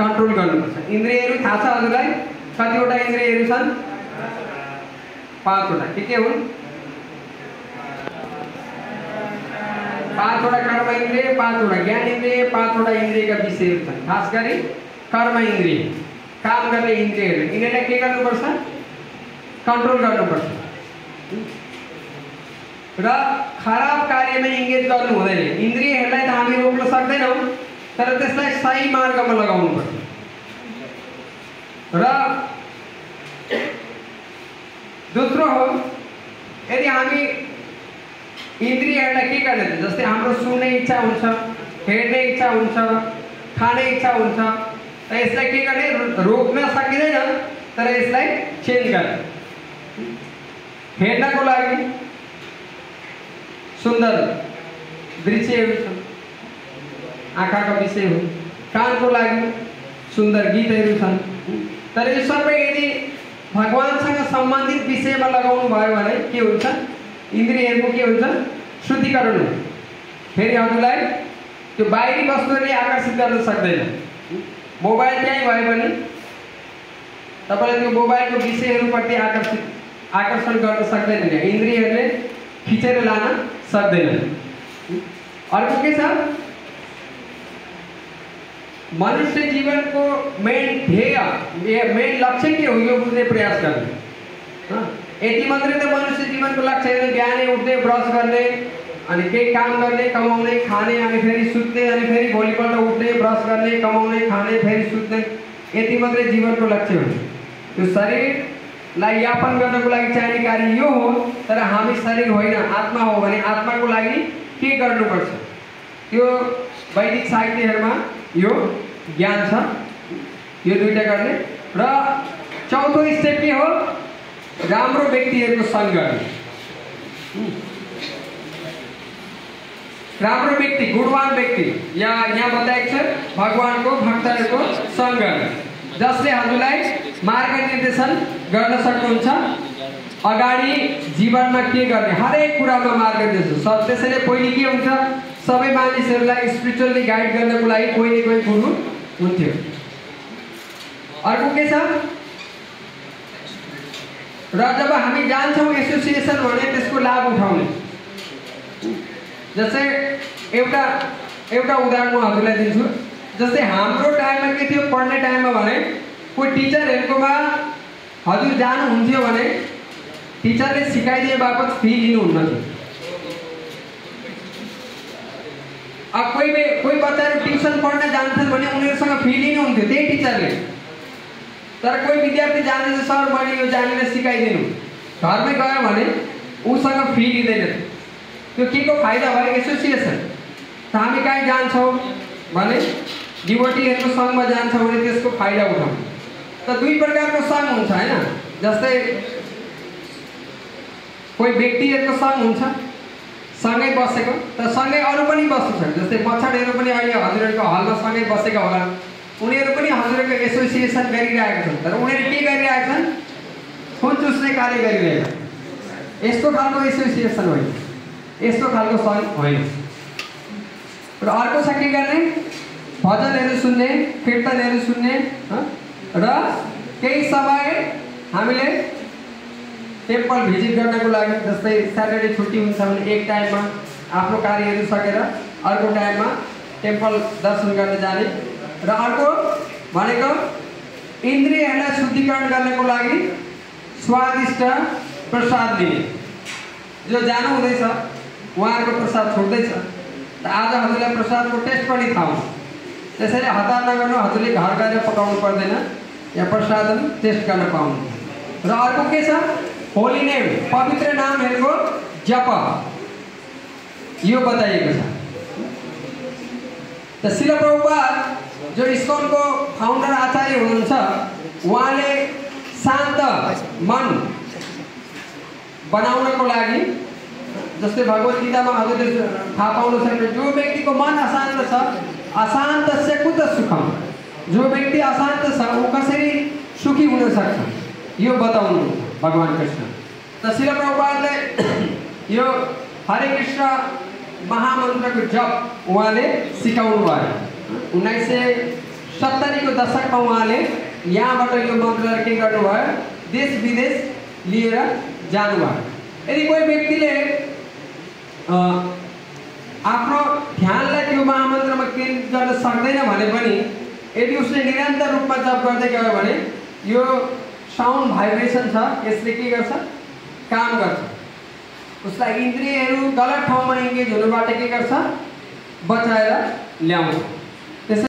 Control गर्नुपर्छ। इन्द्रियहरू थाहा छ हजुरलाई कतिवटा इन्द्रियहरू छन्? 5 वटा। के हुन्? 5 वटा कर्म इन्द्रिय, 5 वटा ज्ञान इन्द्रिय, 5 वटा इन्द्रियका विषयहरू छन्। खास गरी कर्म इन्द्रिय, काम गर्ने इन्द्रियहरू, यिनीहरूलाई के गर्नुपर्छ? कन्ट्रोल गर्नुपर्छ र खराब कार्यमा इङ्गेज गर्नु हुँदैन। इन्द्रियहरूलाई त हामी रोक्न सक्दैनौँ, तर त्यसलाई सही मार्गमा लगाउनुपर्छ। र दोस्रो हो, यदि हामी इन्द्रियहरूलाई के गर्ने, जस्तै हाम्रो सुन्ने इच्छा हुन्छ, हेर्ने इच्छा हुन्छ, खाने इच्छा हुन्छ, र यसलाई के गर्ने? रोक्न सकिँदैन, तर यसलाई चेन्ज गर्ने। हेर्नको लागि सुन्दर दृश्यहरू छन्, आँखाका विषय हो। कानको लागि सुन्दर गीतहरू छन्। तर यो सबै यदि भगवानसँग सम्बन्धित विषयमा लगाउनु भयो भने के हुन्छ? इन्द्रियहरूको के हुन्छ? शुद्धिकरण हुन्छ। फेरि हजुरलाई त्यो बाहिरी वस्तुहरूले आकर्षित गर्न सक्दैन। मोबाइल त्यहीँ भयो भने तपाईँले त्यो मोबाइलको विषयहरूप्रति आकर्षण गर्न सक्दैन, इन्द्रियहरूले खिचेर लान सक्दैन। अर्को के छ? मनुष्य जीवनको मेन ध्येय, मेन लक्ष्य के हो यो बुझ्ने प्रयास गर्ने। यति मात्रै त मनुष्य जीवनको लक्ष्य होइन। बिहानै उठ्ने, ब्रस गर्ने, अनि केही काम गर्ने, कमाउने, खाने, अनि फेरि सुत्ने, अनि फेरि भोलिपल्ट उठ्ने, ब्रस गर्ने, कमाउने, खाने, फेरि सुत्ने, यति मात्रै जीवनको लक्ष्य हो। त्यो शरीरलाई यापन गर्नको लागि चाहिने कार्य यो हो। तर हामी शरीर होइन, आत्मा हो भने आत्माको लागि के गर्नुपर्छ? त्यो वैदिक साहित्यहरूमा यो ज्ञान छ। यो दुईटा गर्ने। र चौथो स्टेप के हो? राम्रो व्यक्तिहरूको सङ्ग गर्ने। राम्रो व्यक्ति, गुणवान व्यक्ति, यहाँ बताएको छ भगवानको भक्तहरूको सङ्ग गर्ने, जसले हजुरलाई मार्गनिर्देशन गर्न सक्नुहुन्छ। अगाडि जीवनमा के गर्ने, हरेक कुरामा मार्गनिर्देशन सब। त्यसैले पहिले के हुन्छ? सबै मानिसहरूलाई स्पिरिचुअली गाइड गर्नको लागि कोही न कोही गुरु हुन्थ्यो। अर्को के छ? र जब हामी जान्छौँ एसोसिएसन भने त्यसको लाभ उठाउने। जस्तै एउटा उदाहरण म हजुरलाई दिन्छु। जस्तै हाम्रो टाइममा के थियो? पढ्ने टाइममा भने कोही टिचरहरूकोमा हजुर जानुहुन्थ्यो भने टिचरले सिकाइदिए बापत फी लिनुहुन्न थियो। अब कोही बच्चाहरू ट्युसन पढ्न जान्छन् भने उनीहरूसँग फी लिनुहुन्थ्यो त्यही टिचरले। तर कोही विद्यार्थी जाँदैछ, सर मैले यो जानेर सिकाइदिनु, घरमै गयो भने उसँग फी लिँदैन। त्यो के को फाइदा भयो? एसोसिएसन। त हामी कहीँ जान्छौँ भने डिभोटीहरूको सङ्घमा जान्छौँ भने त्यसको फाइदा उठाउँ। त दुई प्रकारको सङ्घ हुन्छ होइन। जस्तै कोही व्यक्तिहरूको सङ्घ हुन्छ, सँगै बसेको, त सँगै अरू पनि बस्छन्। जस्तै मच्छडहरू पनि अहिले हजुरहरूको हलमा सँगै बसेका होला, उनीहरू पनि हजुरहरूको एसोसिएसन गरिरहेका छन्। तर उनीहरू के गरिरहेका छन्? खुन चुस्ने कार्य गरिरहेका। यस्तो खालको एसोसिएसन होइन, यस्तो खालको सङ्घ होइन। र अर्को छ के गर्ने? भजनहरू सुन्ने, कीर्तनहरू सुन्ने, र केही समय हामीले टेम्पल भिजिट गर्नको लागि, जस्तै स्याटरडे छुट्टी हुन्छ भने एक टाइममा आफ्नो कार्यहरू सकेर अर्को टाइममा टेम्पल दर्शन गर्न जाने। र अर्को भनेको इन्द्रियहरूलाई शुद्धिकरण गर्नको लागि स्वादिष्ट प्रसाद लिने। जो जानु हुँदैछ उहाँहरूको प्रसाद छुट्दैछ, त आज हजुरलाई प्रसादको टेस्ट पनि थाहा हुन्छ। त्यसैले हतार नगर्नु, हजुरले घर गएर पकाउनु पर्दैन, या प्रसाद टेस्ट गर्न पाउनु। र अर्को के छ? होली नेम, पवित्र नामहरूको जप, यो बताइएको छ। त श्रील प्रभुपाद जो इस्कनको फाउन्डर आचार्य हुनुहुन्छ, उहाँले शान्त मन बनाउनको लागि, जस्तै भगवत गीतामा हजुरले थाहा पाउनु सक्नुहुन्छ, जो व्यक्तिको मन अशान्त छ, अशान्तस्य कुत सुखम, जो व्यक्ति अशान्त छ ऊ कसरी सुखी हुन सक्छ, यो बताउनु भगवान कृष्ण। त श्रील प्रभुपादले यो हरे कृष्ण महामन्त्रको जप उहाँले सिकाउनु भयो। 70 को दशकमा उहाँले यहाँबाट यो मन्त्रलाई के गर्नुभयो, देश विदेश लिएर जानुभयो। यदि कोही व्यक्तिले आफ्नो ध्यानलाई त्यो महामन्त्रमा केन्द्रित गर्न सक्दैन भने पनि यदि उसले निरन्तर रूपमा जप गर्दै गयो भने यो साउन्ड भाइब्रेसन छ, यसले के गर्छ, काम गर्छ। उसलाई इन्द्रियहरू गलत ठाउँमा इन्गेज हुनुबाट के गर्छ, बचाएर ल्याउँछ।